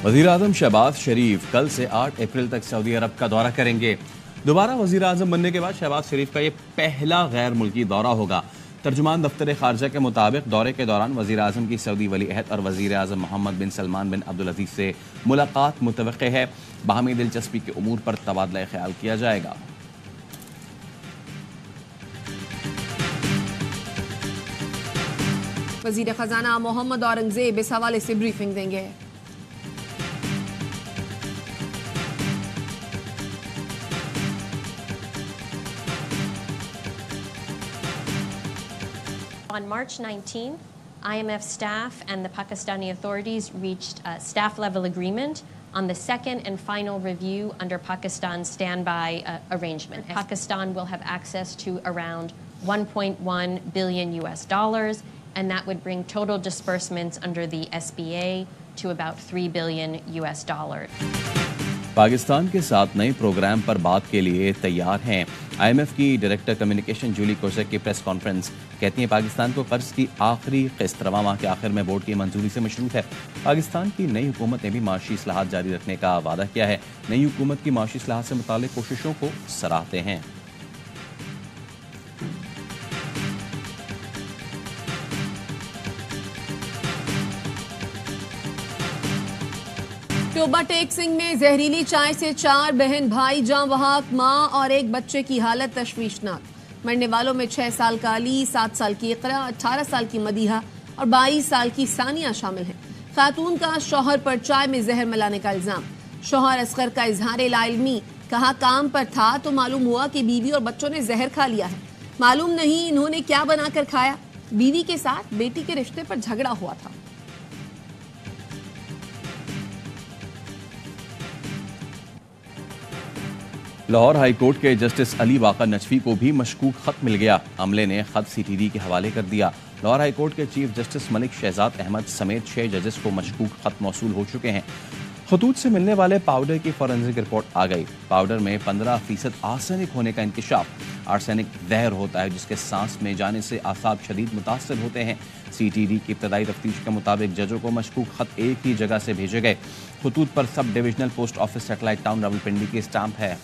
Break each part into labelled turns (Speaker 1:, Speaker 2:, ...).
Speaker 1: वज़ीर-ए-आज़म शहबाज शरीफ कल से 8 अप्रैल तक सऊदी अरब का दौरा करेंगे। दोबारा वज़ीर-ए-आज़म बनने के बाद शहबाज शरीफ का ये पहला गैर मुल्की दौरा होगा। तर्जुमान दफ्तर खारजा के मुताबिक दौरे के दौरान वज़ीर-ए-आज़म की सऊदी वली अहद और वज़ीर-ए-आज़म मोहम्मद बिन सलमान बिन अब्दुल अज़ीज़ से मुलाकात मुतवक्के है। बाहमी दिलचस्पी के उमूर पर तबादला ख्याल किया जाएगा।
Speaker 2: वज़ीर खजाना मोहम्मद औरंगजेब इस हवाले से ब्रीफिंग देंगे।
Speaker 3: On March 19th, IMF staff and the Pakistani authorities reached a staff-level agreement on the second and final review under Pakistan's standby arrangement. Pakistan will have access to around 1.1 billion US dollars, and that would bring total disbursements under the SBA to about 3 billion US dollars.
Speaker 1: Pakistan के साथ नए programme पर बात के लिए तैयार हैं। IMF की डायरेक्टर कम्युनिकेशन जूली कोसेक की प्रेस कॉन्फ्रेंस कहती हैं पाकिस्तान को कर्ज की आखिरी किस्त रवा माह के आखिर में बोर्ड की मंजूरी से मशरूत है। पाकिस्तान की नई हुकूमत ने भी माशी इस्लाहात जारी रखने का वादा किया है। नई हुकूमत की माशी इस्लाहात से मुताल्लिक कोशिशों को सराहते हैं।
Speaker 2: टोबा टेक सिंह में जहरीली चाय से 4 बहन भाई जाँ बहक, मां और एक बच्चे की हालत तशवीशनाक। मरने वालों में 6 साल का अली, 7 साल की इकरा, 18 साल की मदीहा और 22 साल की सानिया शामिल हैं। खातून का शौहर पर चाय में जहर मिलाने का इल्जाम। शौहर असगर का इजहार लाइल्मी, कहा काम पर था तो मालूम हुआ कि बीवी और बच्चों ने जहर खा लिया है। मालूम नहीं इन्होंने क्या बनाकर खाया। बीवी के साथ बेटी के रिश्ते पर झगड़ा हुआ था।
Speaker 1: लाहौर हाई कोर्ट के जस्टिस अली वाका नजफी को भी मशकूक खत मिल गया। अमले ने खत CTD के हवाले कर दिया। लाहौर हाई कोर्ट के चीफ जस्टिस मलिक शहजाद अहमद समेत 6 जजेस को मशकूक खत मौसूल हो चुके हैं। खतूत से मिलने वाले पाउडर की फॉरेंसिक रिपोर्ट आ गई। पाउडर में 15% आर्सेनिक होने का इंकशाफ। आर्सेनिक जहर होता है जिसके सांस में जाने से आसाब शदीद मुतासर होते हैं। CTD की इब्तदाई तफ्तीश के मुताबिक जजों को मशकूक खत एक ही जगह से भेजे गए। खतूत पर sub divisional post office satellite town Rawalpindi की स्टाम्प है।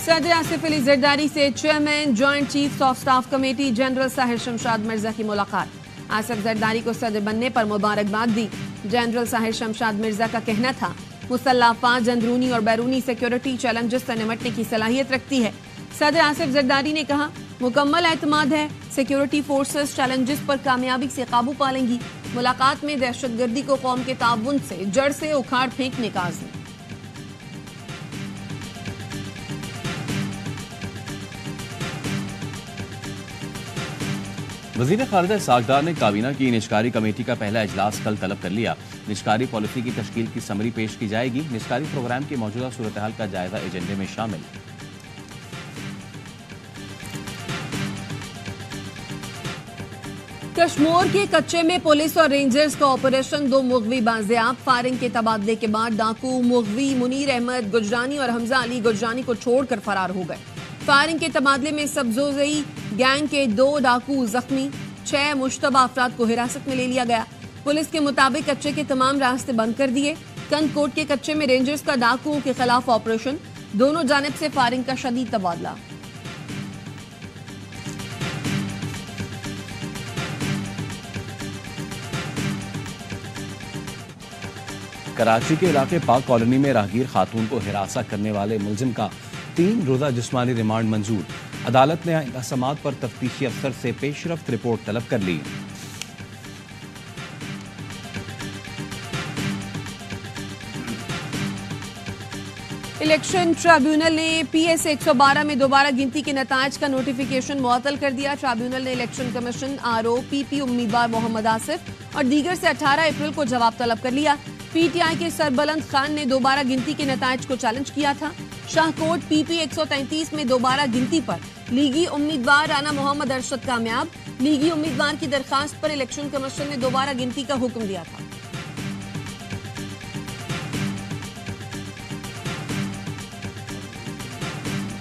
Speaker 2: सदर आसिफ अली जरदारी से chairman joint chiefs of staff committee general Sahir Shamshad Mirza की मुलाकात। आसिफ जरदारी को सदर बनने पर मुबारकबाद दी। जनरल साहिर शमशाद मिर्जा का कहना था मुसल्लह अफवाज अंदरूनी और बैरूनी सिक्योरिटी चैलेंजेस से निपटने की सलाहियत रखती है। सदर आसिफ जरदारी ने कहा मुकम्मल एतमाद है सिक्योरिटी फोर्सेस चैलेंजेस पर कामयाबी से काबू पा लेंगी। मुलाकात में दहशतगर्दी को कौम के ताउन से जड़ से उखाड़ फेंकने का आज़म।
Speaker 1: वज़ीर ख़ारिजा सागदार ने काबीना की निजकारी कमेटी का पहला इजलास कल तलब कर लिया। निजकारी पॉलिसी की तश्कील की समरी पेश की जाएगी। निजकारी प्रोग्राम की मौजूदा सूरत हाल का जायजा एजेंडे में शामिल।
Speaker 2: कश्मीर के कच्चे में पुलिस और रेंजर्स का ऑपरेशन 2 मुगवी बाजियाब। फायरिंग के तबादले के बाद डाकू मुगवी मुनीर अहमद गुजरानी और हमजा अली गुजरानी को छोड़कर फरार हो गए। फायरिंग के तबादले में सब्जोजई गैंग के 2 डाकू जख्मी, 6 मुश्तबा अफराद को हिरासत में ले लिया गया। पुलिस के मुताबिक कच्चे के तमाम रास्ते बंद कर दिए। कंदकोट के कच्चे में रेंजर्स का डाकुओं के खिलाफ ऑपरेशन, दोनों जानिब से फायरिंग का शदीद तबादला।
Speaker 1: कराची के इलाके पाक कॉलोनी में राहगीर खातून को हिरासा करने वाले मुलजिम का 3 रोजा जिस्मानी रिमांड मंजूर। अदालत ने आइंदा समाअत पर तफ्तीशी अफसर से पेशरफ्त रिपोर्ट तलब कर ली।
Speaker 2: इलेक्शन ट्रिब्यूनल ने PS 112 में दोबारा गिनती के नतायज का नोटिफिकेशन मुअत्तल कर दिया। ट्रिब्यूनल ने इलेक्शन कमीशन, RO, PP उम्मीदवार मोहम्मद आसिफ और दीगर से 18 अप्रैल को जवाब तलब कर लिया। PTI के सरबलंद खान ने दोबारा गिनती के नतायज को चैलेंज किया था। शाहकोट PP 133 में दोबारा गिनती पर लीगी उम्मीदवार राना मोहम्मद अरशद कामयाब। लीगी उम्मीदवार की दरखास्त पर इलेक्शन कमीशन ने दोबारा गिनती का हुक्म दिया था।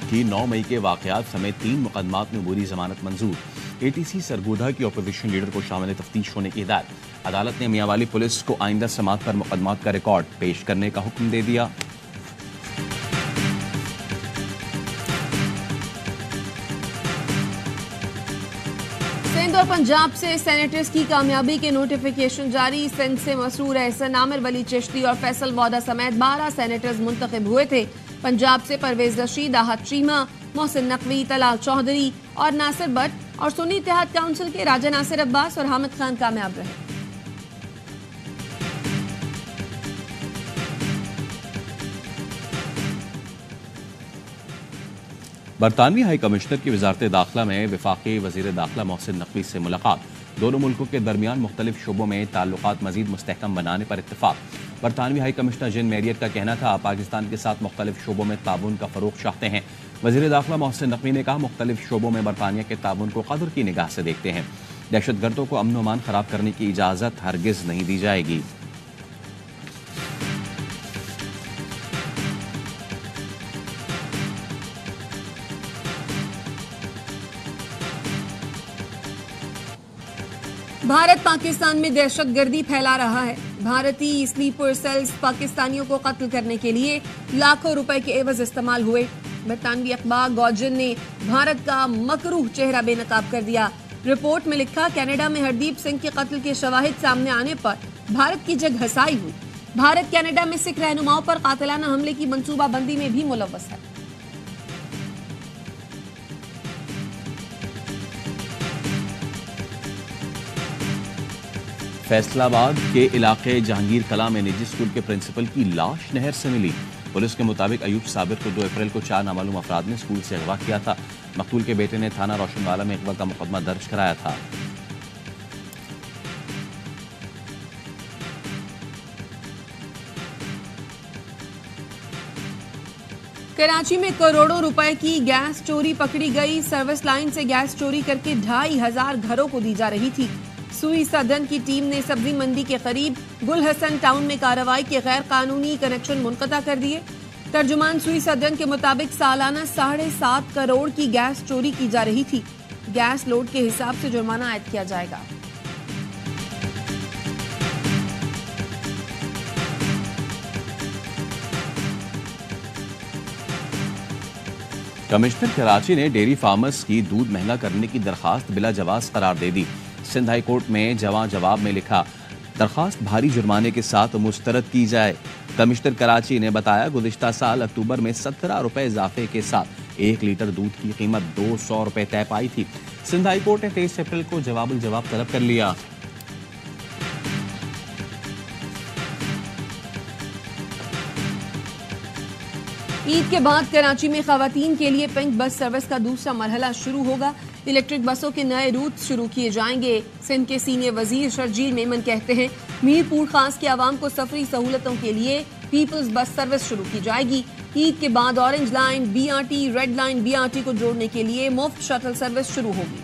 Speaker 1: की 9 मई के वाकयात समेत 3 मुकदमात में बुरी जमानत मंजूर। ATC सरगोधा की अपोजिशन लीडर को शामिल तफ्तीश होने की हिदायत। अदालत ने मियांवाली पुलिस को आइंदा समात पर मुकदमात का रिकॉर्ड पेश करने का हुक्म दे दिया।
Speaker 2: सिंध और पंजाब से सेनेटर्स की कामयाबी के नोटिफिकेशन जारी। सिंध से मसरूर एहसन, आमिर वली चिश्ती और फैसल वोदा समेत 12 सेनेटर्स मुंतखब हुए थे। पंजाब से परवेज रशीद, आहत चीमा, मोहसिन नकवी, तलाल चौधरी और नासिर भट्ट और सुन्नी इत्तेहाद काउंसिल के राजा नासिर अब्बास और हामिद खान कामयाब रहे।
Speaker 1: बरतानवी हाई कमिश्नर की वजारत दाखिला में वफाकी वजीर दाखिला मोहसिन नकवी से मुलाकात। दोनों मुल्कों के दरमियान मुख्तलिफ शोबों में ताल्लुकात मजीद मुस्तहकम बनाने पर इत्तफाक। बरतानवी हाई कमिश्नर जिन मैरियट का कहना था पाकिस्तान के साथ मुख्तलिफ शोबों में ताउन का फरोग चाहते हैं। वजीर दाखिला मोहसिन नकवी ने कहा मुख्तलिफ शोबों में बरतानिया के ताउन को कदर की निगाह से देखते हैं। दहशतगर्दों को अमन अमान खराब करने की इजाजत हरगिज नहीं दी जाएगी।
Speaker 2: भारत पाकिस्तान में दहशतगर्दी फैला रहा है। भारतीय स्लीपर सेल्स पाकिस्तानियों को कत्ल करने के लिए लाखों रुपए के एवज इस्तेमाल हुए। बरतानवी अखबार गार्जियन ने भारत का मकरूह चेहरा बेनकाब कर दिया। रिपोर्ट में लिखा, कनाडा में हरदीप सिंह के कत्ल के शवाहिद सामने आने पर भारत की जग हसाई हुई। भारत कनाडा में सिख रहनुमाओं पर कातिलाना हमले की मंसूबाबंदी में भी मुलव्वस है।
Speaker 1: फैसलाबाद के इलाके जहांगीर कला में निजी स्कूल के प्रिंसिपल की लाश नहर से मिली। पुलिस के मुताबिक अयूब साबिर को 2 अप्रैल को 4 नामालूम अफराद ने स्कूल से अगवा किया था। मकतूल के बेटे ने थाना रोशनवाला में अगवा का मुकदमा दर्ज कराया था।
Speaker 2: कराची में करोड़ों रुपए की गैस चोरी पकड़ी गई। सर्विस लाइन से गैस चोरी करके 2500 घरों को दी जा रही थी। सुई सदन की टीम ने सब्जी मंडी के करीब गुल हसन टाउन में कार्रवाई के गैर कानूनी कनेक्शन मुनक़ता कर दिए। तर्जुमान सुई सदन के मुताबिक सालाना 7.5 करोड़ की गैस चोरी की जा रही थी। गैस लोड के हिसाब से जुर्माना आयद किया जाएगा।
Speaker 1: कमिश्नर कराची ने डेयरी फार्मर्स की दूध महंगा करने की दरखास्त बिला जवाब करार दे दी। सिंध हाई कोर्ट में जवाब में लिखा, दरखास्त भारी जुर्माने के साथ मुस्तरद की जाए। कमिश्नर कराची ने बताया, गुज़िश्ता साल अक्टूबर में 17 रुपए इजाफे के साथ 1 लीटर दूध की कीमत 200 रुपए तय पाई थी। सिंध हाई कोर्ट ने 23 अप्रैल को जवाब तलब कर लिया।
Speaker 2: ईद के बाद कराची में खवातीन के लिए पिंक बस सर्विस का दूसरा मरहला शुरू होगा। इलेक्ट्रिक बसों के नए रूट शुरू किए जाएंगे। सिंध के सीनियर वजीर शर्जील मेमन कहते हैं, मीरपुर खास के आवाम को सफरी सहूलतों के लिए पीपल्स बस सर्विस शुरू की जाएगी। ईद के बाद orange line, BRT, red line, BRT को जोड़ने के लिए मुफ्त शटल सर्विस शुरू होगी।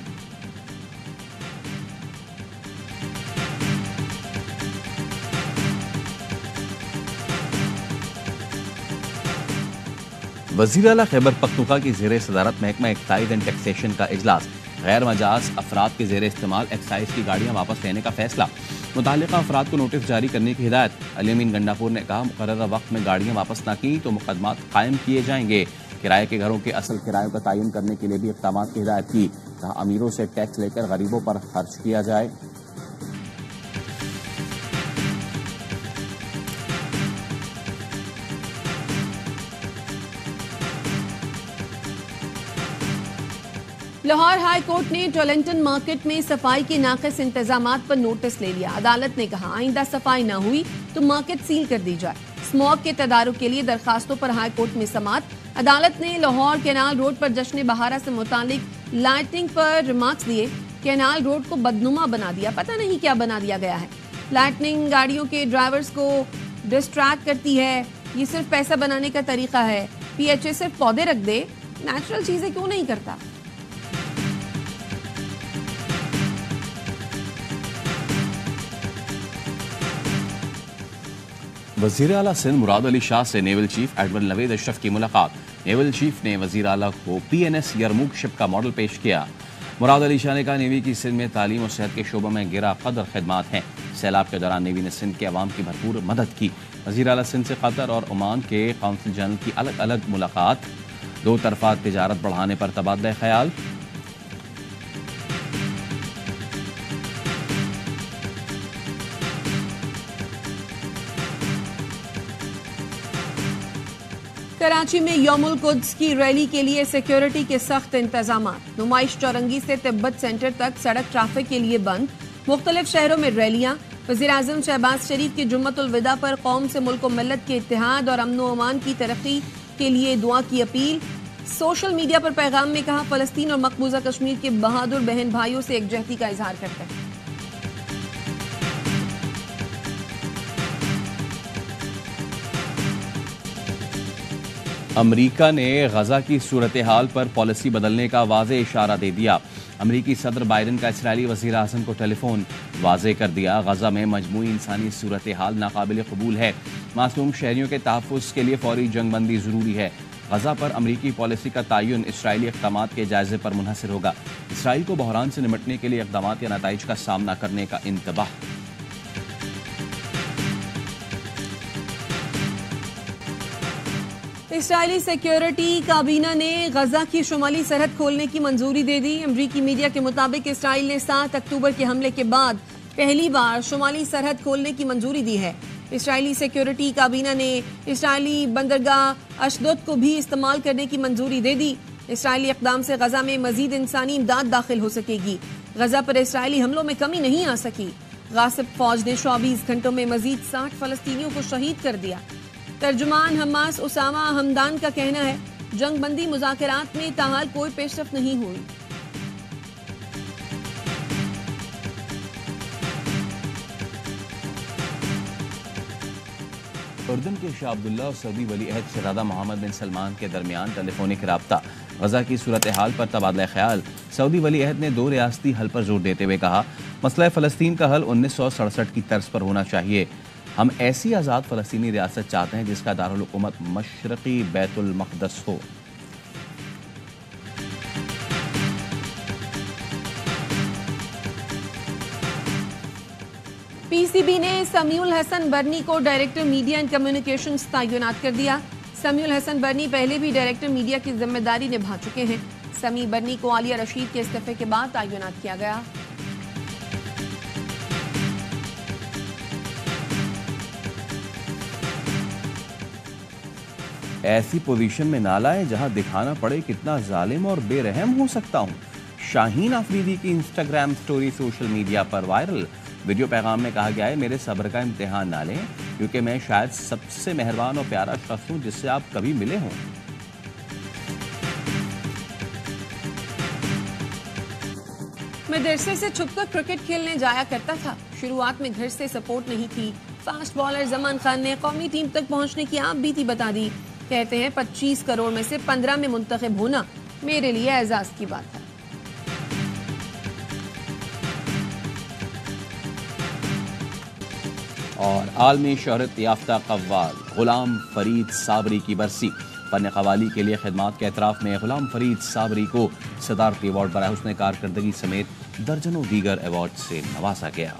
Speaker 1: वज़ीर आला खैबर पख्तूनख्वा की ज़ेर सदारत महकमा एक्साइज एंड टैक्सेशन का इजलास। गैर मजाज अफराद के ज़ेर इस्तेमाल एक्साइज की गाड़ियाँ वापस लेने का फैसला। मुताल्लिका अफराद को नोटिस जारी करने की हिदायत। अली अमीन गंडापुर ने कहा, मुकर्ररा वक्त में गाड़ियाँ वापस न की तो मुकदमात कायम किए जाएंगे। किराए के घरों के असल किरायों का तयन करने के लिए भी इक़दाम की हिदायत की। कहा, अमीरों से टैक्स लेकर गरीबों पर खर्च किया जाए।
Speaker 2: लाहौर हाई कोर्ट ने टोलेंटन मार्केट में सफाई के नाक़िस इंतजामात पर नोटिस ले लिया। अदालत ने कहा, आइंदा सफाई न हुई तो मार्केट सील कर दी जाए। स्मॉग के तदारुक के लिए दरखास्तों पर हाई कोर्ट में समात। अदालत ने लाहौर कैनाल रोड पर जश्न बहारा से मुतालिक लाइटिंग पर रिमार्क्स दिए। कैनाल रोड को बदनुमा बना दिया, पता नहीं क्या बना दिया गया है। लाइटनिंग गाड़ियों के ड्राइवर्स को डिस्ट्रैक्ट करती है। ये सिर्फ पैसा बनाने का तरीका है। PHA सिर्फ पौधे रख दे, नेचुरल चीजें क्यों नहीं करता।
Speaker 1: वज़ीर आला सिंध मुराद अली शाह से naval chief admiral Naved Ashraf की मुलाकात। नेवल चीफ ने वजीर आला को PNS यरमूक शिप का मॉडल पेश किया। मुराद अली शाह ने कहा, नेवी की सिंध में तालीम और सेहत के शोबों में गिरा कदर खिदमात हैं। सैलाब के दौरान नेवी ने सिंध के अवाम की भरपूर मदद की। वजीर आला सिंध से कतर और ओमान के कौंसिल जनरल की अलग अलग मुलाकात, दो तरफा तिजारत बढ़ाने पर तबादला ख्याल।
Speaker 2: कराची में यौमुल कुद्स की रैली के लिए सिक्योरिटी के सख्त इंतजाम। नुमाइश चौरंगी से तिब्बत सेंटर तक सड़क ट्रैफिक के लिए बंद। मुख्तलिफ शहरों में रैलियां। वज़ीर-ए-आज़म शहबाज शरीफ की जुम्मतुल विदा पर कौम से मुल्क व मिल्लत के इत्तेहाद और अमन व अमान की तरक्की के लिए दुआ की अपील। सोशल मीडिया पर पैगाम में कहा, फ़लस्तीन और मकबूजा कश्मीर के बहादुर बहन भाइयों से एकजहती का इजहार करते हैं।
Speaker 1: अमरीका ने गजा की सूरत हाल पर पॉलिसी बदलने का वाज़े इशारा दे दिया। अमरीकी सदर बाइडन का इसराइली वज़ीर आज़म को टेलीफोन वाज़े कर दिया। गजा में मजमूई इंसानी सूरत हाल नाकाबिल कबूल है। मासूम शहरियों के तहफ़्फ़ुज़ के लिए फौरी जंगबंदी ज़रूरी है। गजा पर अमरीकी पॉलिसी का तयन इसराइली इक़दाम के जायजे पर मुनहसर होगा। इसराइल को बहरान से निपटने के लिए इक़दाम या नताइज का सामना करने का इंतबाह।
Speaker 2: इसराइली सिक्योरिटी काबीना ने गजा की शुमाली सरहद खोलने की मंजूरी दे दी। अमरीकी मीडिया के मुताबिक इसराइल ने 7 अक्टूबर के हमले के बाद पहली बार शुमाली सरहद खोलने की मंजूरी दी है। इसराइली सिक्योरिटी काबीना ने इसराइली बंदरगाह अशदोद को भी इस्तेमाल करने की मंजूरी दे दी। इसराइली इक़दाम से गजा में मजीद इंसानी इमदाद दाखिल हो सकेगी। गजा पर इसराइली हमलों में कमी नहीं आ सकी। गासिब फौज ने 24 घंटों में मजीद 60 फलस्तीनियों को शहीद कर दिया। तर्जुमान हमास उसामा हमदान का कहना है, जंगबंदी मुज़ाकरात में ताहाल कोई पेशरफ्त नहीं हुई।
Speaker 1: उर्दन के शाह अब्दुल्ला और सऊदी वली अहद शहजादा मोहम्मद बिन सलमान के दरमियान टेलीफोनिक रब्ता। गजा की सूरत हाल पर तबादला ख्याल। सऊदी वली अहद ने 2 रियासती हल पर जोर देते हुए कहा, मसला फ़लस्तीन का हल 1967 की तर्ज पर होना चाहिए। हम ऐसी आज़ाद फ़लस्तीनी रियासत चाहते हैं जिसका दारुल हुकूमत मशरक़ी बैतुल मक़दस हो।
Speaker 2: PCB ने समीउल हसन बर्नी को डायरेक्टर मीडिया एंड कम्युनिकेशंस तैनात कर दिया। समीउल हसन बर्नी पहले भी डायरेक्टर मीडिया की जिम्मेदारी निभा चुके हैं। समी बर्नी को आलिया रशीद के इस्तीफे के बाद तैनात किया गया।
Speaker 1: ऐसी पोजीशन में ना लाएं जहां दिखाना पड़े कितना जालिम और बेरहम हो सकता हूं। शाहीन अफरीदी की इंस्टाग्राम स्टोरी सोशल मीडिया पर वायरल। वीडियो पैगाम में कहा गया है, मेरे सब्र का इम्तिहान ना लें क्योंकि मैं शायद सबसे मेहरबान और प्यारा शख्स हूं जिससे आप कभी मिले हों।
Speaker 2: मदरसे से छुपकर क्रिकेट खेलने जाया करता था। शुरुआत में घर से सपोर्ट नहीं थी। फास्ट बॉलर जमान खान ने कौमी टीम तक पहुंचने की आप बीती बता दी। कहते हैं 25 करोड़ में से 15 में मुंतखब होना मेरे लिए एजाज की बात है।
Speaker 1: और आलमी शोहरत याफ्ता कव्वाल गुलाम फरीद साबरी की बरसी। फन कवाली के लिए खिदमात के एतराफ़ में गुलाम फरीद साबरी को सदारती अवार्ड बराए हुस्न कारकर्दगी समेत दर्जनों दीगर अवार्ड से नवाजा गया।